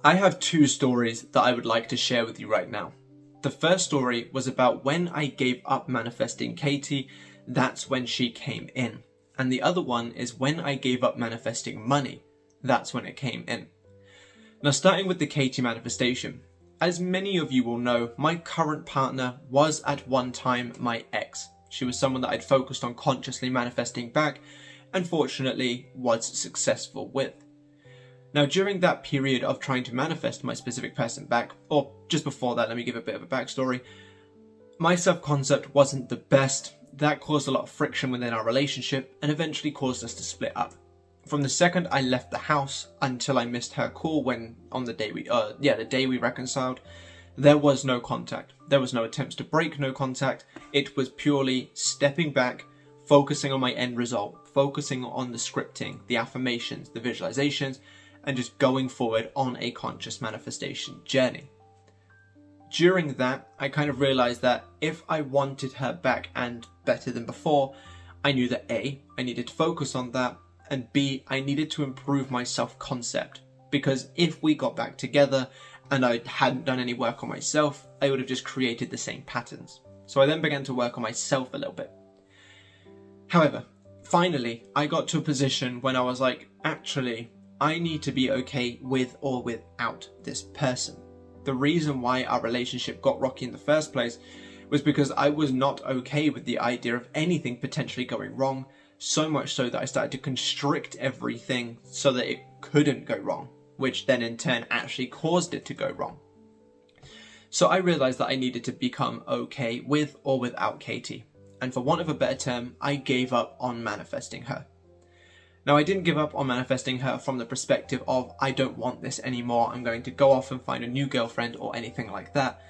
I have two stories that I would like to share with you right now. The first story was about when I gave up manifesting Katie, that's when she came in. And the other one is when I gave up manifesting money, that's when it came in. Now, starting with the Katie manifestation, as many of you will know, my current partner was at one time my ex. She was someone that I'd focused on consciously manifesting back, and fortunately was successful with. Now, during that period of trying to manifest my specific person back, or just before that, let me give a bit of a backstory. My self-concept wasn't the best. That caused a lot of friction within our relationship and eventually caused us to split up. From the second I left the house until I missed her call on the day we reconciled, there was no contact. There was no attempts to break no contact. It was purely stepping back, focusing on my end result, focusing on the scripting, the affirmations, the visualizations, and just going forward on a conscious manifestation journey. During that, I kind of realized that if I wanted her back and better than before, I knew that A, I needed to focus on that, and B, I needed to improve my self-concept. Because if we got back together and I hadn't done any work on myself, I would have just created the same patterns. So I then began to work on myself a little bit. However, finally, I got to a position when I was like, actually, I need to be okay with or without this person. The reason why our relationship got rocky in the first place was because I was not okay with the idea of anything potentially going wrong, so much so that I started to constrict everything so that it couldn't go wrong, which then in turn actually caused it to go wrong. So I realized that I needed to become okay with or without Katie. And for want of a better term, I gave up on manifesting her. Now, I didn't give up on manifesting her from the perspective of, I don't want this anymore, I'm going to go off and find a new girlfriend or anything like that.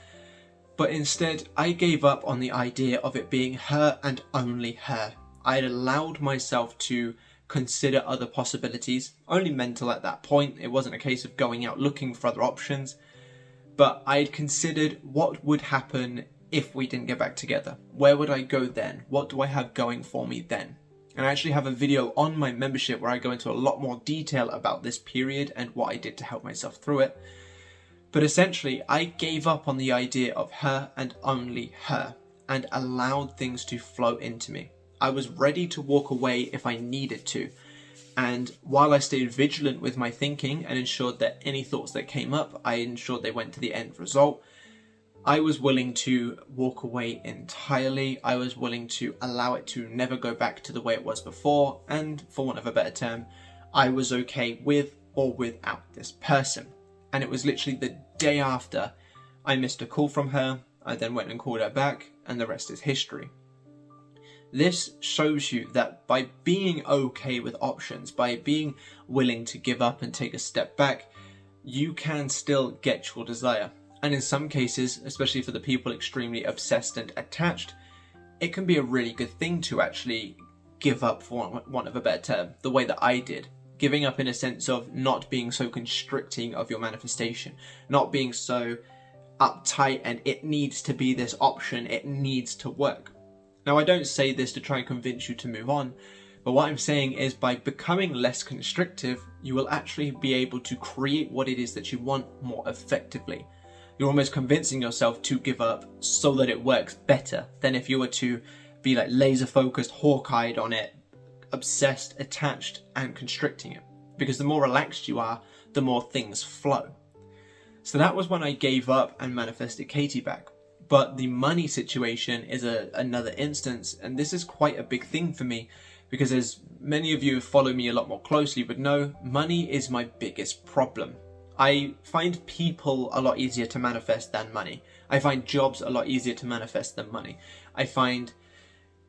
But instead, I gave up on the idea of it being her and only her. I had allowed myself to consider other possibilities, only mental at that point. It wasn't a case of going out looking for other options. But I had considered what would happen if we didn't get back together. Where would I go then? What do I have going for me then? And I actually have a video on my membership where I go into a lot more detail about this period and what I did to help myself through it. But essentially, I gave up on the idea of her and only her and allowed things to flow into me. I was ready to walk away if I needed to. And while I stayed vigilant with my thinking and ensured that any thoughts that came up, I ensured they went to the end result, I was willing to walk away entirely. I was willing to allow it to never go back to the way it was before. And for want of a better term, I was okay with or without this person. And it was literally the day after I missed a call from her. I then went and called her back, and the rest is history. This shows you that by being okay with options, by being willing to give up and take a step back, you can still get your desire. And in some cases, especially for the people extremely obsessed and attached, it can be a really good thing to actually give up, for want of a better term, the way that I did. Giving up in a sense of not being so constricting of your manifestation, not being so uptight and it needs to be this option, it needs to work. Now, I don't say this to try and convince you to move on, but what I'm saying is by becoming less constrictive, you will actually be able to create what it is that you want more effectively. You're almost convincing yourself to give up so that it works better than if you were to be like laser focused, hawk-eyed on it, obsessed, attached, and constricting it. Because the more relaxed you are, the more things flow. So that was when I gave up and manifested Katie back. But the money situation is another instance, and this is quite a big thing for me because as many of you who follow me a lot more closely would know, money is my biggest problem. I find people a lot easier to manifest than money. I find jobs a lot easier to manifest than money. I find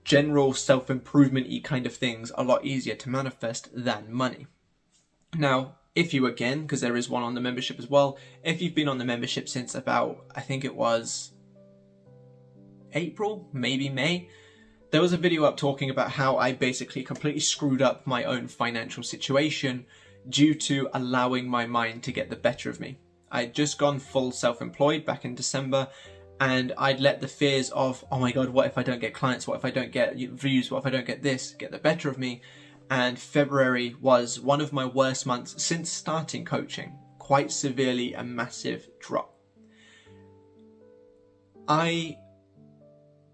general self-improvement-y kind of things a lot easier to manifest than money. Now, if you again, because there is one on the membership as well, if you've been on the membership since about, I think it was April, maybe May, there was a video up talking about how I basically completely screwed up my own financial situation due to allowing my mind to get the better of me. I'd just gone full self-employed back in December, and I'd let the fears of, oh my god, what if I don't get clients, what if I don't get views, what if I don't get this, get the better of me. And February was one of my worst months since starting coaching. quite severely a massive drop. I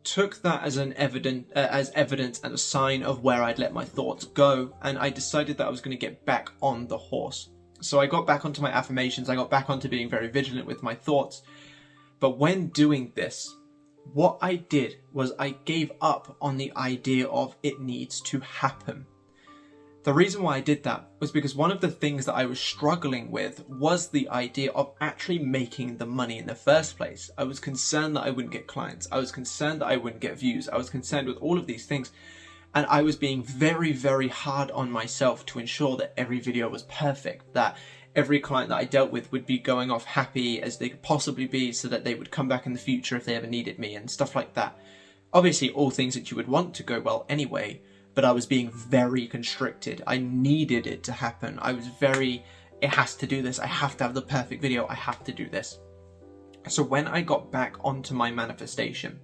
took that as evidence and a sign of where I'd let my thoughts go, and I decided that I was going to get back on the horse. So I got back onto my affirmations, I got back onto being very vigilant with my thoughts. But when doing this, what I did was I gave up on the idea of it needs to happen. The reason why I did that was because one of the things that I was struggling with was the idea of actually making the money in the first place. I was concerned that I wouldn't get clients. I was concerned that I wouldn't get views. I was concerned with all of these things. And I was being very, very hard on myself to ensure that every video was perfect, that every client that I dealt with would be going off happy as they could possibly be so that they would come back in the future if they ever needed me and stuff like that. Obviously, all things that you would want to go well anyway, but I was being very constricted. I needed it to happen. I was it has to do this. I have to have the perfect video. I have to do this. So when I got back onto my manifestation,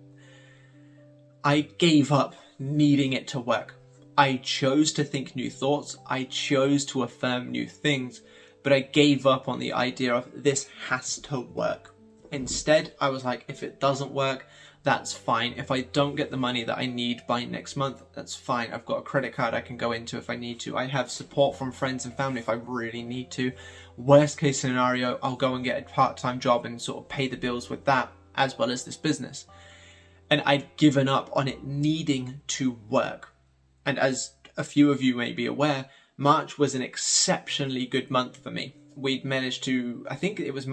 I gave up needing it to work. I chose to think new thoughts. I chose to affirm new things, but I gave up on the idea of this has to work. Instead, I was like, if it doesn't work, that's fine. If I don't get the money that I need by next month, that's fine. I've got a credit card I can go into if I need to. I have support from friends and family if I really need to. Worst case scenario, I'll go and get a part-time job and sort of pay the bills with that, as well as this business. And I'd given up on it needing to work. And as a few of you may be aware, March was an exceptionally good month for me. We'd managed to, I think it was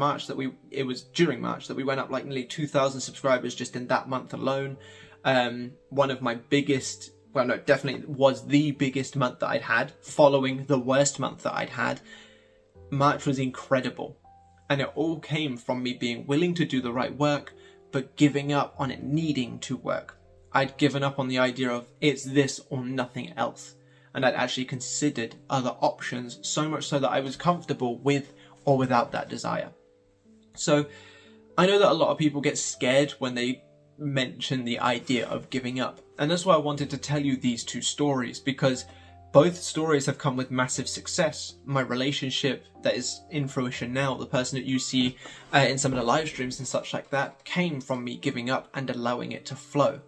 during March that we went up like nearly 2,000 subscribers just in that month alone. One of my biggest, well, no, definitely was the biggest month that I'd had, following the worst month that I'd had. March was incredible. And it all came from me being willing to do the right work, but giving up on it needing to work. I'd given up on the idea of it's this or nothing else. And I'd actually considered other options, so much so that I was comfortable with or without that desire. So I know that a lot of people get scared when they mention the idea of giving up. And that's why I wanted to tell you these two stories, because both stories have come with massive success. My relationship that is in fruition now, the person that you see in some of the live streams and such like that, came from me giving up and allowing it to flow.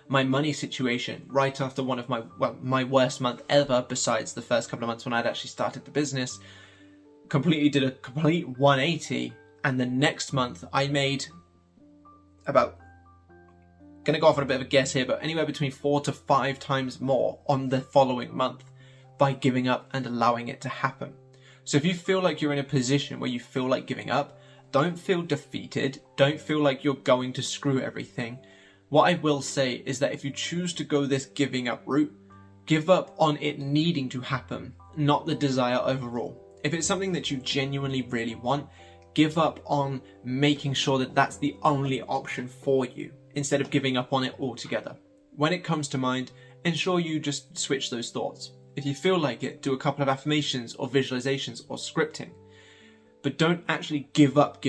My money situation, right after one of my worst month ever, besides the first couple of months when I'd actually started the business, did a complete 180, and the next month I made about, gonna go off on a bit of a guess here, but anywhere between 4 to 5 times more on the following month by giving up and allowing it to happen. So if you feel like you're in a position where you feel like giving up, don't feel defeated, don't feel like you're going to screw everything. What I will say is that if you choose to go this giving up route, give up on it needing to happen, not the desire overall. If it's something that you genuinely really want, give up on making sure that that's the only option for you, instead of giving up on it altogether. When it comes to mind, ensure you just switch those thoughts. If you feel like it, do a couple of affirmations or visualizations or scripting. But don't actually give up.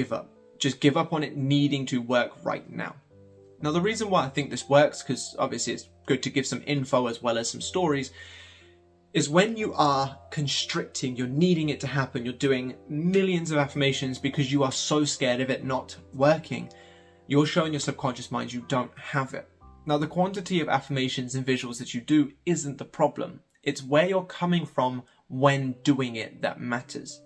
Just give up on it needing to work right now. Now, the reason why I think this works, because obviously it's good to give some info as well as some stories, is when you are constricting, you're needing it to happen, you're doing millions of affirmations because you are so scared of it not working, you're showing your subconscious mind you don't have it. Now, the quantity of affirmations and visuals that you do isn't the problem. It's where you're coming from when doing it that matters.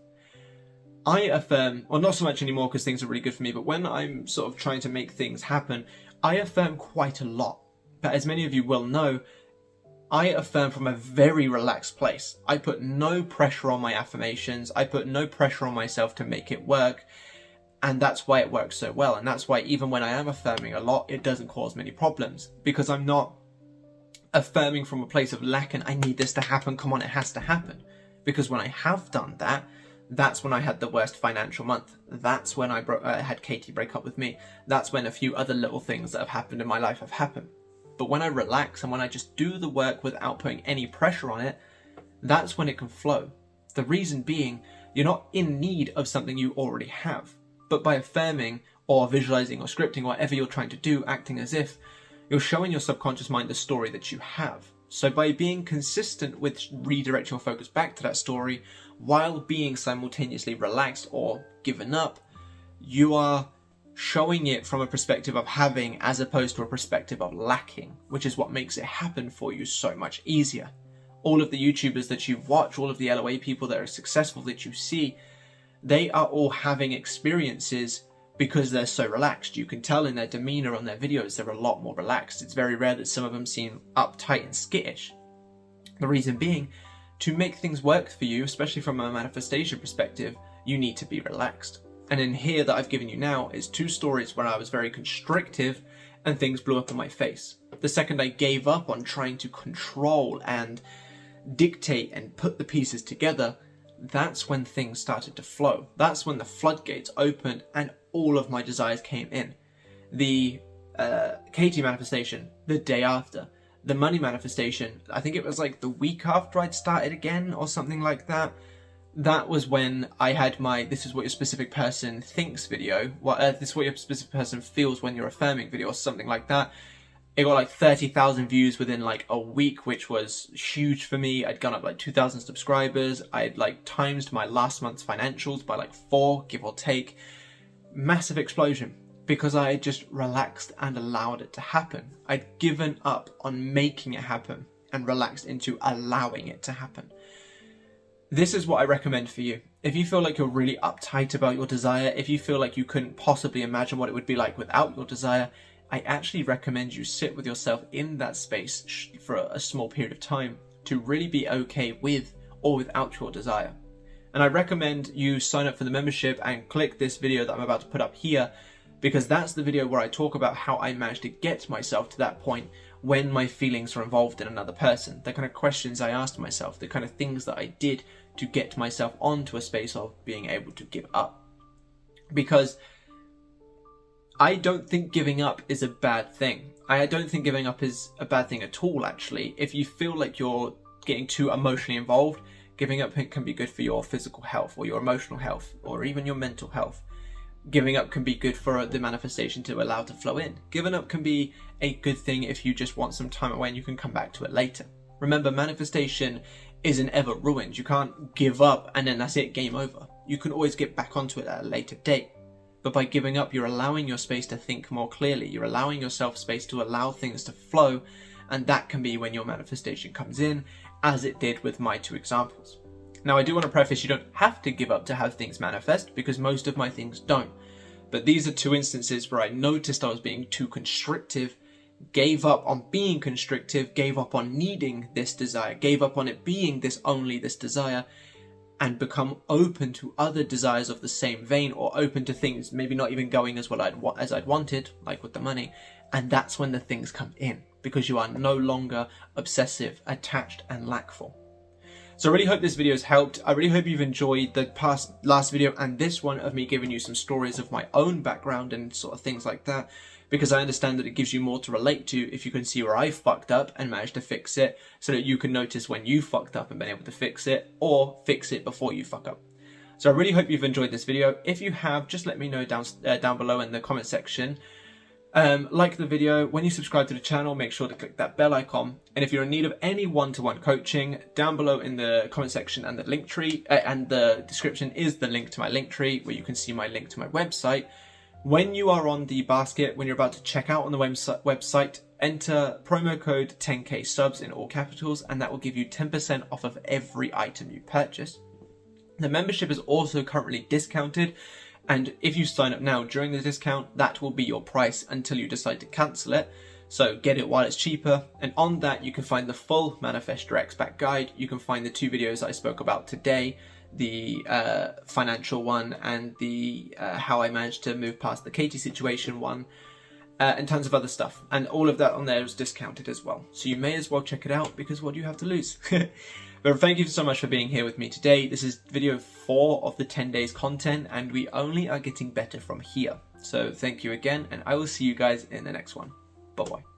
I affirm, well, not so much anymore because things are really good for me, but when I'm sort of trying to make things happen, I affirm quite a lot. But as many of you will know, I affirm from a very relaxed place. I put no pressure on my affirmations. I put no pressure on myself to make it work. And that's why it works so well. And that's why even when I am affirming a lot, it doesn't cause many problems, because I'm not affirming from a place of lack and I need this to happen. Come on, it has to happen. Because when I have done that, that's when I had the worst financial month. That's when I had Katie break up with me. That's when a few other little things that have happened in my life have happened. But when I relax and when I just do the work without putting any pressure on it, that's when it can flow. The reason being, you're not in need of something you already have. But by affirming or visualizing or scripting, whatever you're trying to do, acting as if, you're showing your subconscious mind the story that you have. So by being consistent with redirect your focus back to that story, while being simultaneously relaxed or given up, you are showing it from a perspective of having as opposed to a perspective of lacking, which is what makes it happen for you so much easier. All of the YouTubers that you watch, all of the LOA people that are successful that you see, they are all having experiences because they're so relaxed. You can tell in their demeanor on their videos, they're a lot more relaxed. It's very rare that some of them seem uptight and skittish. The reason being, to make things work for you, especially from a manifestation perspective, you need to be relaxed. And in here that I've given you now is 2 stories where I was very constrictive and things blew up in my face. The second I gave up on trying to control and dictate and put the pieces together, that's when things started to flow. That's when the floodgates opened and all of my desires came in. The Katie manifestation, the day after. The money manifestation, I think it was like the week after I'd started again or something like that. That was when I had my "this is what your specific person thinks" video. This is what your specific person feels when you're affirming video or something like that. It got like 30,000 views within like a week, which was huge for me. I'd gone up like 2,000 subscribers. I'd like times my last month's financials by like 4, give or take. Massive explosion because I had just relaxed and allowed it to happen. I'd given up on making it happen and relaxed into allowing it to happen. This is what I recommend for you. If you feel like you're really uptight about your desire, if you feel like you couldn't possibly imagine what it would be like without your desire, I actually recommend you sit with yourself in that space for a small period of time to really be okay with or without your desire. And I recommend you sign up for the membership and click this video that I'm about to put up here, because that's the video where I talk about how I managed to get myself to that point when my feelings were involved in another person, the kind of questions I asked myself, the kind of things that I did to get myself onto a space of being able to give up. Because I don't think giving up is a bad thing. I don't think giving up is a bad thing at all, actually. If you feel like you're getting too emotionally involved, giving up can be good for your physical health or your emotional health or even your mental health. Giving up can be good for the manifestation to allow to flow in. Giving up can be a good thing if you just want some time away and you can come back to it later. Remember, manifestation isn't ever ruined. You can't give up and then that's it, game over. You can always get back onto it at a later date. But by giving up, you're allowing your space to think more clearly. You're allowing yourself space to allow things to flow. And that can be when your manifestation comes in, as it did with my 2 examples. Now, I do want to preface, you don't have to give up to have things manifest, because most of my things don't. But these are 2 instances where I noticed I was being too constrictive, gave up on being constrictive, gave up on needing this desire, gave up on it being this desire, and become open to other desires of the same vein, or open to things maybe not even going as well as I'd wanted, like with the money. And that's when the things come in, because you are no longer obsessive, attached, and lackful. So I really hope this video has helped. I really hope you've enjoyed the last video and this one of me giving you some stories of my own background and sort of things like that, because I understand that it gives you more to relate to if you can see where I fucked up and managed to fix it, so that you can notice when you fucked up and been able to fix it, or fix it before you fuck up. So I really hope you've enjoyed this video. If you have, just let me know down below in the comment section. Like the video. When you subscribe to the channel, make sure to click that bell icon. And if you're in need of any one-to-one coaching, down below in the comment section and the link tree and the description is the link to my link tree, where you can see my link to my website. When you are on the basket, when you're about to check out on the website, enter promo code 10k subs in all capitals, and that will give you 10% off of every item you purchase. The membership is also currently discounted, and if you sign up now during the discount, that will be your price until you decide to cancel it. So get it while it's cheaper. And on that, you can find the full Manifest Your X-Pac guide. You can find the 2 videos I spoke about today, the financial one and the how I managed to move past the Katie situation one, and tons of other stuff. And all of that on there is discounted as well. So you may as well check it out, because what do you have to lose? But thank you so much for being here with me today. This is video 4 of the 10 days content, and we only are getting better from here. So thank you again, and I will see you guys in the next one. Bye-bye.